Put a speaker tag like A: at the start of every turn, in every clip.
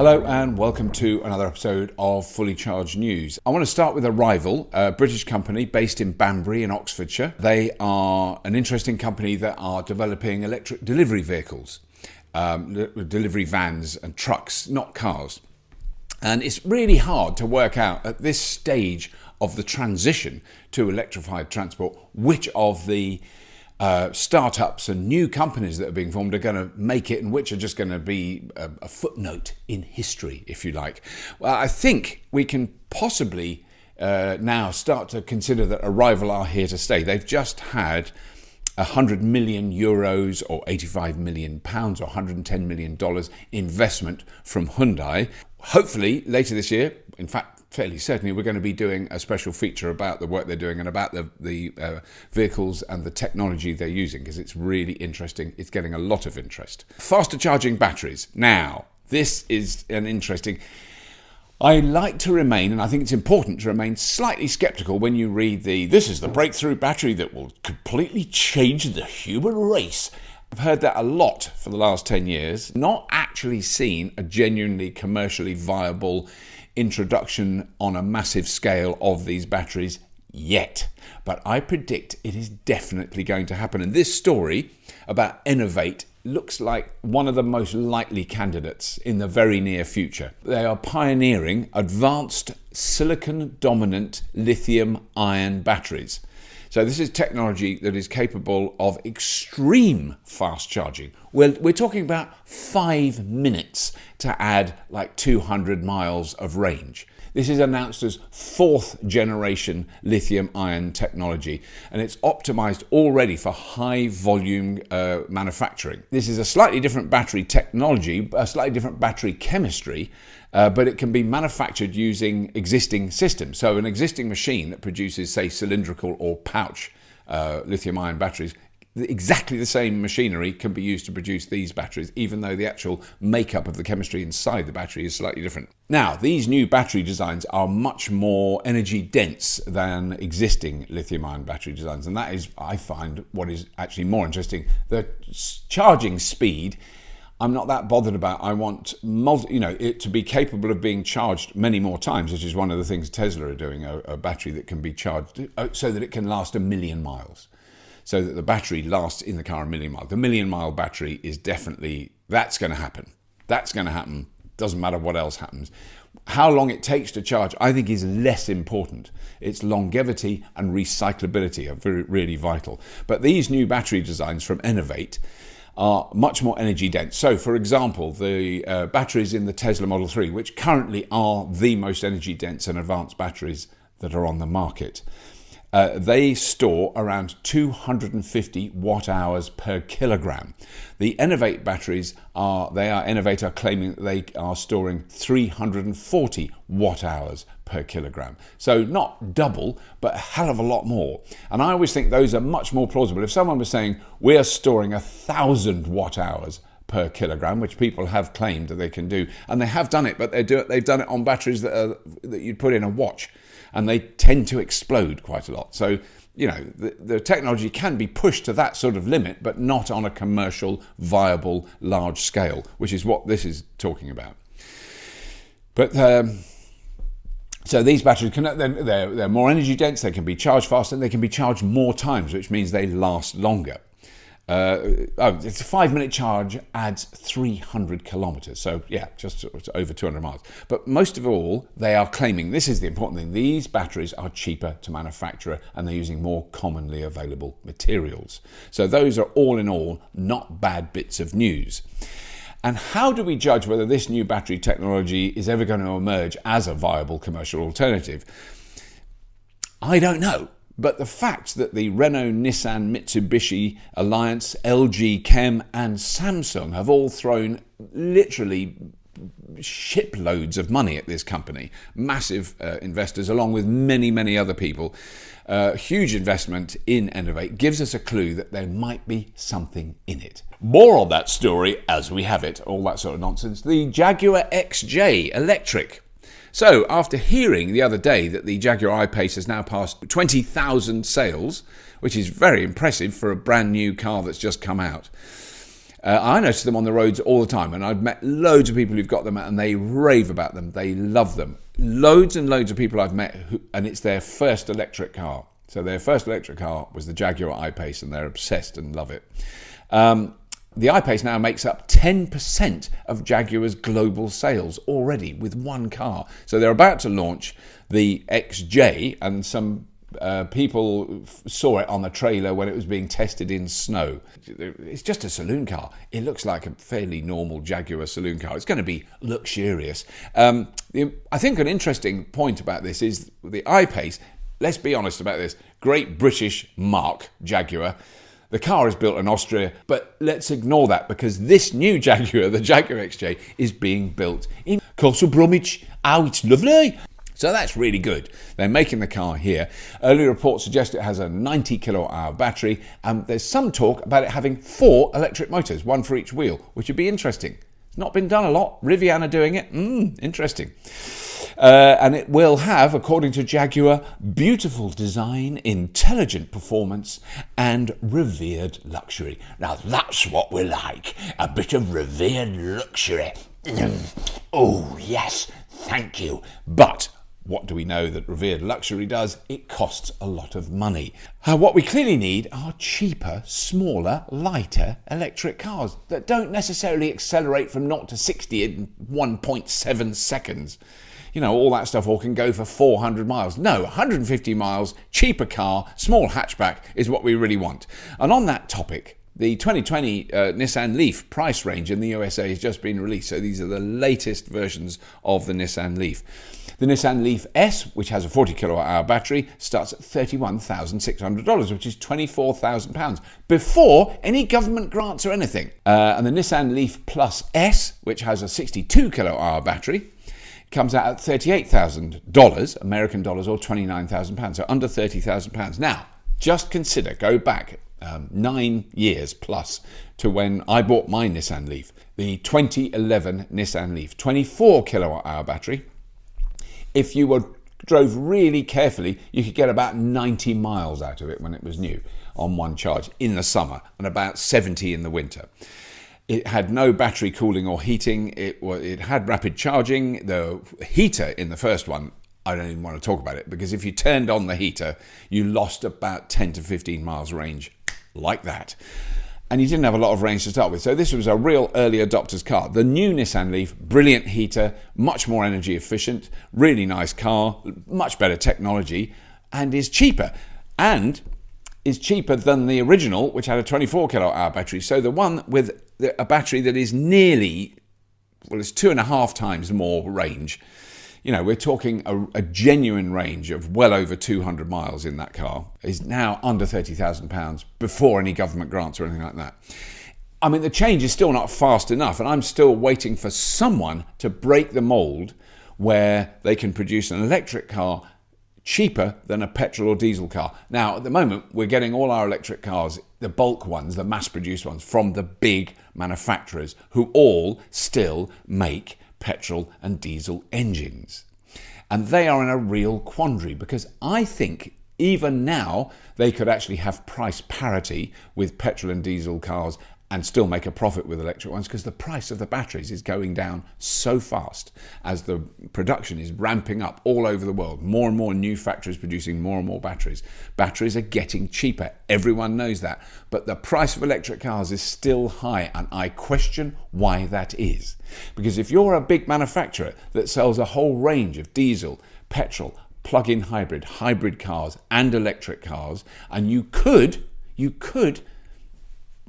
A: Hello and welcome to another episode of Fully Charged News. I want to start with Arrival, a British company based in Banbury in Oxfordshire. They are an interesting company that are developing electric delivery vehicles, delivery vans and trucks, not cars. And it's really hard to work out at this stage of the transition to electrified transport which of the startups and new companies that are being formed are going to make it and which are just going to be a footnote in history, if you like. Well, I think we can possibly now start to consider that Arrival are here to stay. They've just had 100 million euros or 85 million pounds or 110 million dollars investment from Hyundai. Hopefully later this year, in fact, fairly certainly, we're going to be doing a special feature about the work they're doing and about the vehicles and the technology they're using, because it's really interesting. It's getting a lot of interest. Faster charging batteries. Now, this is an interesting... I like to remain, and I think it's important to remain slightly sceptical when you read this is the breakthrough battery that will completely change the human race. I've heard that a lot for the last 10 years, not actually seen a genuinely commercially viable introduction on a massive scale of these batteries yet. But I predict it is definitely going to happen. And this story about Enervate looks like one of the most likely candidates in the very near future. They are pioneering advanced silicon-dominant lithium-ion batteries. So this is technology that is capable of extreme fast charging. We're talking about 5 minutes to add like 200 miles of range. This is announced as 4th generation lithium-ion technology, and it's optimized already for high volume manufacturing. This is a slightly different battery technology, a slightly different battery chemistry, but it can be manufactured using existing systems. So an existing machine that produces, say, cylindrical or pouch lithium-ion batteries, exactly the same machinery can be used to produce these batteries, even though the actual makeup of the chemistry inside the battery is slightly different. Now, these new battery designs are much more energy dense than existing lithium-ion battery designs, and that is, I find, what is actually more interesting. The charging speed, I'm not that bothered about. I want it to be capable of being charged many more times, which is one of the things Tesla are doing, a battery that can be charged so that it can last 1 million miles. So that the battery lasts in the car 1 million miles. The 1 million mile battery is definitely, that's going to happen. That's going to happen. Doesn't matter what else happens. How long it takes to charge, I think, is less important. Its longevity and recyclability are really vital. But these new battery designs from Enervate are much more energy dense. So, for example, the batteries in the Tesla Model 3, which currently are the most energy dense and advanced batteries that are on the market, they store around 250 watt hours per kilogram. The Enervate batteries Enervate are claiming that they are storing 340 watt hours per kilogram. So not double, but a hell of a lot more. And I always think those are much more plausible. If someone was saying we're storing 1,000 watt hours per kilogram, which people have claimed that they can do, and they have done it, but they've done it on batteries that you'd put in a watch, and they tend to explode quite a lot. So, the technology can be pushed to that sort of limit, but not on a commercial, viable, large scale, which is what this is talking about. But so these batteries they're more energy dense, they can be charged faster, and they can be charged more times, which means they last longer. It's a 5 minute charge adds 300 kilometers. So yeah, just over 200 miles. But most of all, they are claiming, this is the important thing, these batteries are cheaper to manufacture and they're using more commonly available materials. So those are all in all not bad bits of news. And how do we judge whether this new battery technology is ever going to emerge as a viable commercial alternative? I don't know. But the fact that the Renault, Nissan, Mitsubishi Alliance, LG Chem and Samsung have all thrown literally shiploads of money at this company, massive investors, along with many, many other people, huge investment in Enervate, gives us a clue that there might be something in it. More on that story as we have it, all that sort of nonsense. The Jaguar XJ electric. So, after hearing the other day that the Jaguar I-Pace has now passed 20,000 sales, which is very impressive for a brand new car that's just come out, I notice them on the roads all the time, and I've met loads of people who've got them and they rave about them. They love them. Loads and loads of people I've met, and it's their first electric car. So their first electric car was the Jaguar I-Pace, and they're obsessed and love it. The I-Pace now makes up 10% of Jaguar's global sales already with one car. So they're about to launch the XJ, and some people saw it on the trailer when it was being tested in snow. It's just a saloon car. It looks like a fairly normal Jaguar saloon car. It's going to be luxurious. I think an interesting point about this is the I-Pace. Let's be honest about this. Great British marque, Jaguar. The car is built in Austria, but let's ignore that because this new Jaguar, the Jaguar XJ, is being built in Castle Bromwich. Oh, it's lovely. So that's really good. They're making the car here. Early reports suggest it has a 90 kilowatt hour battery, and there's some talk about it having 4 electric motors, one for each wheel, which would be interesting. It's not been done a lot. Rivian are doing it. Interesting. And it will have, according to Jaguar, beautiful design, intelligent performance, and revered luxury. Now that's what we like, a bit of revered luxury. Oh yes, thank you. But what do we know that revered luxury does? It costs a lot of money. What we clearly need are cheaper, smaller, lighter electric cars that don't necessarily accelerate from 0 to 60 in 1.7 seconds. You know, all that stuff, or can go for 400 miles. No, 150 miles, cheaper car, small hatchback is what we really want. And on that topic, the 2020 Nissan Leaf price range in the USA has just been released. So these are the latest versions of the Nissan Leaf. The Nissan Leaf S, which has a 40 kilowatt hour battery, starts at $31,600, which is £24,000 before any government grants or anything. And the Nissan Leaf Plus S, which has a 62 kilowatt hour battery, comes out at $38,000 American dollars, or £29,000, so under £30,000. Now, just consider, go back 9 years plus to when I bought my Nissan Leaf, the 2011 Nissan Leaf, 24 kilowatt hour battery. If you drove really carefully, you could get about 90 miles out of it when it was new on one charge in the summer, and about 70 in the winter. It had no battery cooling or heating. It had rapid charging. The heater in the first one, I don't even want to talk about it, because if you turned on the heater, you lost about 10 to 15 miles range like that. And you didn't have a lot of range to start with. So this was a real early adopter's car. The new Nissan Leaf, brilliant heater, much more energy efficient, really nice car, much better technology, and is cheaper. And is cheaper than the original, which had a 24 kilowatt hour battery. So the one with a battery that is nearly, well, it's 2.5 times more range. You know, we're talking a genuine range of well over 200 miles in that car, is now under £30,000 before any government grants or anything like that. I mean, the change is still not fast enough, and I'm still waiting for someone to break the mold where they can produce an electric car cheaper than a petrol or diesel car. Now, at the moment, we're getting all our electric cars, the bulk ones, the mass-produced ones, from the big manufacturers who all still make petrol and diesel engines. And they are in a real quandary, because I think even now they could actually have price parity with petrol and diesel cars and still make a profit with electric ones, because the price of the batteries is going down so fast as the production is ramping up all over the world. More and more new factories producing more and more batteries. Batteries are getting cheaper. Everyone knows that. But the price of electric cars is still high, and I question why that is. Because if you're a big manufacturer that sells a whole range of diesel, petrol, plug-in hybrid cars and electric cars, and you could,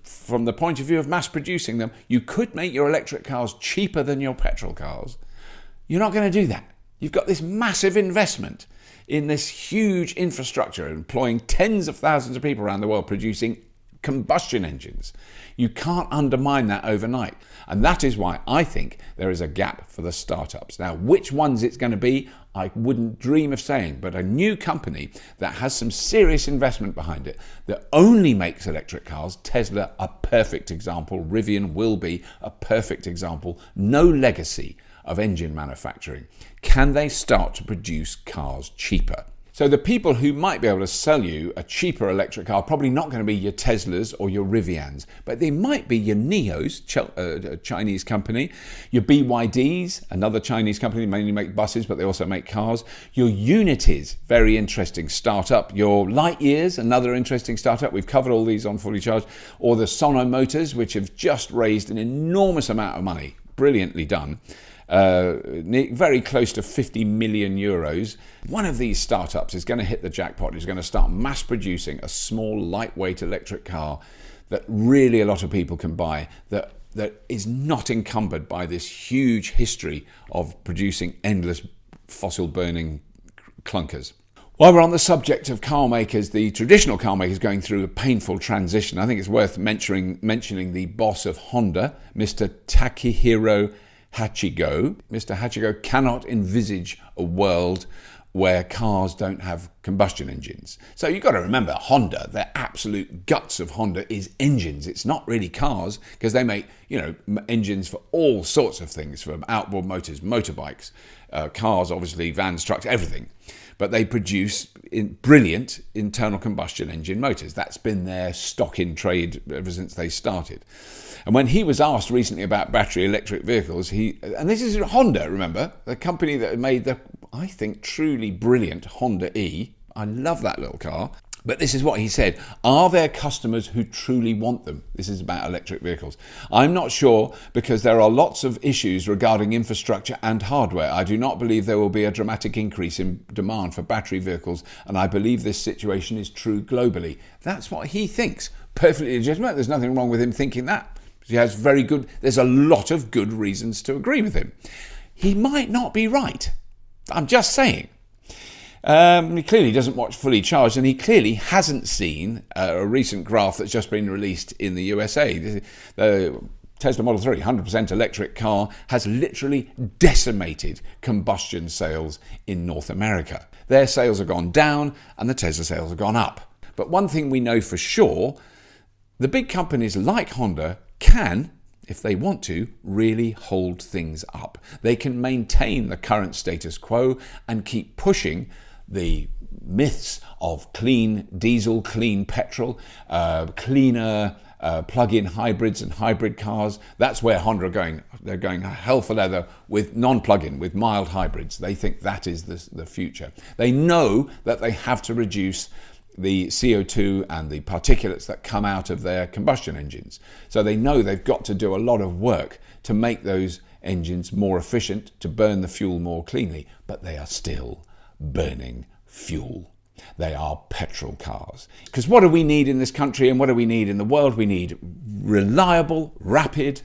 A: from the point of view of mass producing them, you could make your electric cars cheaper than your petrol cars. You're not going to do that. You've got this massive investment in this huge infrastructure, employing tens of thousands of people around the world producing combustion engines. You can't undermine that overnight. And that is why I think there is a gap for the startups. Now, which ones it's going to be, I wouldn't dream of saying, but a new company that has some serious investment behind it, that only makes electric cars, Tesla, a perfect example, Rivian will be a perfect example, no legacy of engine manufacturing. Can they start to produce cars cheaper? So the people who might be able to sell you a cheaper electric car are probably not going to be your Teslas or your Rivians, but they might be your Neos, a Chinese company, your BYDs, another Chinese company, mainly make buses, but they also make cars, your Unities, very interesting startup, your Lightyears, another interesting startup, we've covered all these on Fully Charged, or the Sono Motors, which have just raised an enormous amount of money, brilliantly done. Very close to 50 million euros. One of these startups is going to hit the jackpot, is going to start mass producing a small, lightweight electric car that really a lot of people can buy, that is not encumbered by this huge history of producing endless fossil burning clunkers. While we're on the subject of car makers, the traditional car makers going through a painful transition, I think it's worth mentioning the boss of Honda, Mr. Takehiro Hachigo. Mr. Hachigo cannot envisage a world where cars don't have combustion engines. So you've got to remember, Honda, the absolute guts of Honda is engines. It's not really cars, because they make, engines for all sorts of things, from outboard motors, motorbikes, cars, obviously, vans, trucks, everything. But they produce brilliant internal combustion engine motors. That's been their stock in trade ever since they started. And when he was asked recently about battery electric vehicles, and this is Honda, remember, the company that made the, I think, truly brilliant Honda E. I love that little car. But this is what he said. Are there customers who truly want them? This is about electric vehicles. I'm not sure, because there are lots of issues regarding infrastructure and hardware. I do not believe there will be a dramatic increase in demand for battery vehicles, and I believe this situation is true globally. That's what he thinks. Perfectly legitimate. There's nothing wrong with him thinking that. There's a lot of good reasons to agree with him. He might not be right. I'm just saying. He clearly doesn't watch Fully Charged, and he clearly hasn't seen a recent graph that's just been released in the USA. The Tesla Model 3, 100% electric car, has literally decimated combustion sales in North America. Their sales have gone down, and the Tesla sales have gone up. But one thing we know for sure, the big companies like Honda can, if they want to, really hold things up. They can maintain the current status quo and keep pushing the myths of clean diesel, clean petrol, cleaner plug-in hybrids and hybrid cars. That's where Honda are going. They're going hell for leather with non-plug-in, with mild hybrids. They think that is the future. They know that they have to reduce the CO2 and the particulates that come out of their combustion engines. So they know they've got to do a lot of work to make those engines more efficient, to burn the fuel more cleanly, but they are still burning fuel. They are petrol cars. Because what do we need in this country and what do we need in the world? We need reliable, rapid,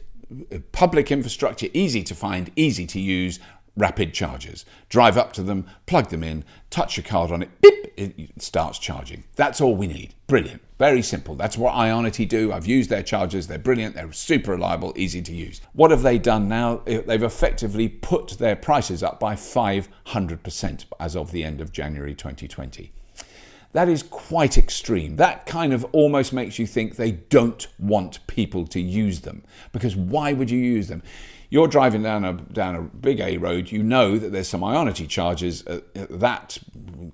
A: public infrastructure, easy to find, easy to use, rapid chargers. Drive up to them, plug them in, touch your card on it, beep, it starts charging. That's all we need. Brilliant. Very simple. That's what Ionity do. I've used their chargers. They're brilliant. They're super reliable, easy to use. What have they done now? They've effectively put their prices up by 500% as of the end of January 2020. That is quite extreme. That kind of almost makes you think they don't want people to use them. Because why would you use them? You're driving down a big A road, you know that there's some Ionity chargers at that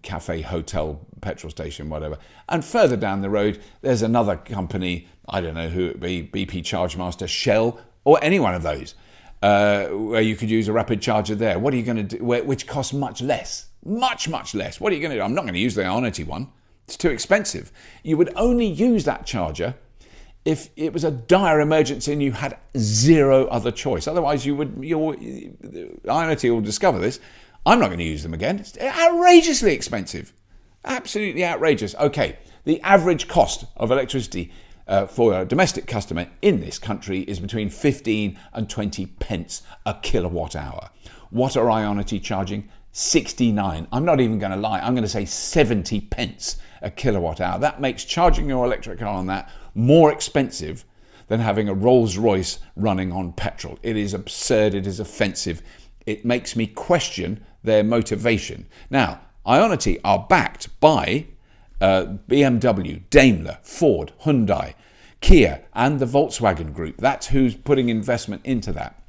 A: cafe, hotel, petrol station, whatever. And further down the road, there's another company, I don't know who it be, BP Chargemaster, Shell, or any one of those, where you could use a rapid charger there. What are you going to do? Which costs much less. Much, much less. What are you going to do? I'm not going to use the Ionity one. It's too expensive. You would only use that charger if it was a dire emergency and you had zero other choice. Otherwise, Ionity will discover this. I'm not going to use them again. It's outrageously expensive. Absolutely outrageous. Okay, the average cost of electricity for a domestic customer in this country is between 15 and 20 pence a kilowatt hour. What are Ionity charging? 69. I'm not even going to lie. I'm going to say 70 pence a kilowatt hour. That makes charging your electric car on that more expensive than having a Rolls Royce running on petrol. It is absurd. It is offensive. It makes me question their motivation. Now, Ionity are backed by BMW, Daimler, Ford, Hyundai, Kia, and the Volkswagen Group. That's who's putting investment into that.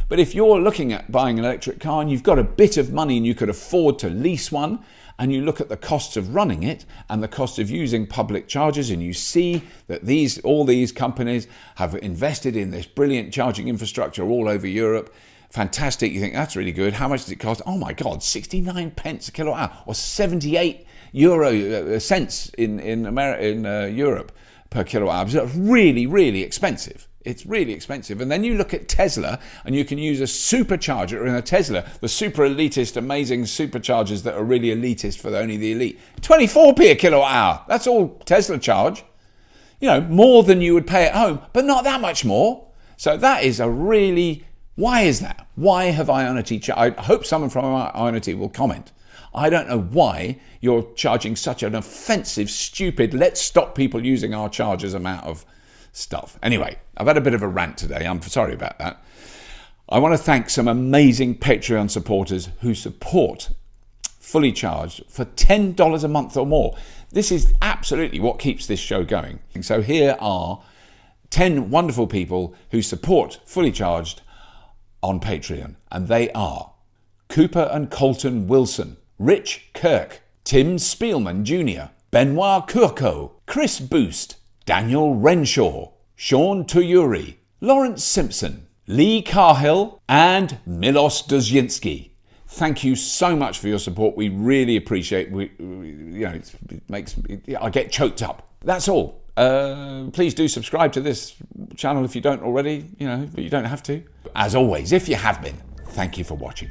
A: But if you're looking at buying an electric car and you've got a bit of money and you could afford to lease one, and you look at the costs of running it and the cost of using public chargers, and you see that all these companies have invested in this brilliant charging infrastructure all over Europe. Fantastic. You think that's really good. How much does it cost? Oh my God, 69 pence a kilowatt hour, or 78 cents in Europe per kilowatt hour. So it's really, really expensive. It's really expensive. And then you look at Tesla, and you can use a supercharger in a Tesla, the super elitist, amazing superchargers that are really elitist for only the elite. 24p a kilowatt hour. That's all Tesla charge. You know, more than you would pay at home, but not that much more. So that is a really... Why is that? Why have Ionity... I hope someone from Ionity will comment. I don't know why you're charging such an offensive, stupid, let's stop people using our chargers amount of stuff. Anyway, I've had a bit of a rant today. I'm sorry about that. I want to thank some amazing Patreon supporters who support Fully Charged for $10 a month or more. This is absolutely what keeps this show going. So here are 10 wonderful people who support Fully Charged on Patreon, and they are Kooper and Kolton Wilson, Rich Kirk, Tim Spielman Jr., Benoit Kurko, Chris Boost, Daniel Renshaw, Sean Tuyuri, Lawrence Simpson, Lee Carhill, and Milos Duzzinski. Thank you so much for your support. We really appreciate it. I get choked up. That's all. Please do subscribe to this channel if you don't already, but you don't have to. As always, if you have been, thank you for watching.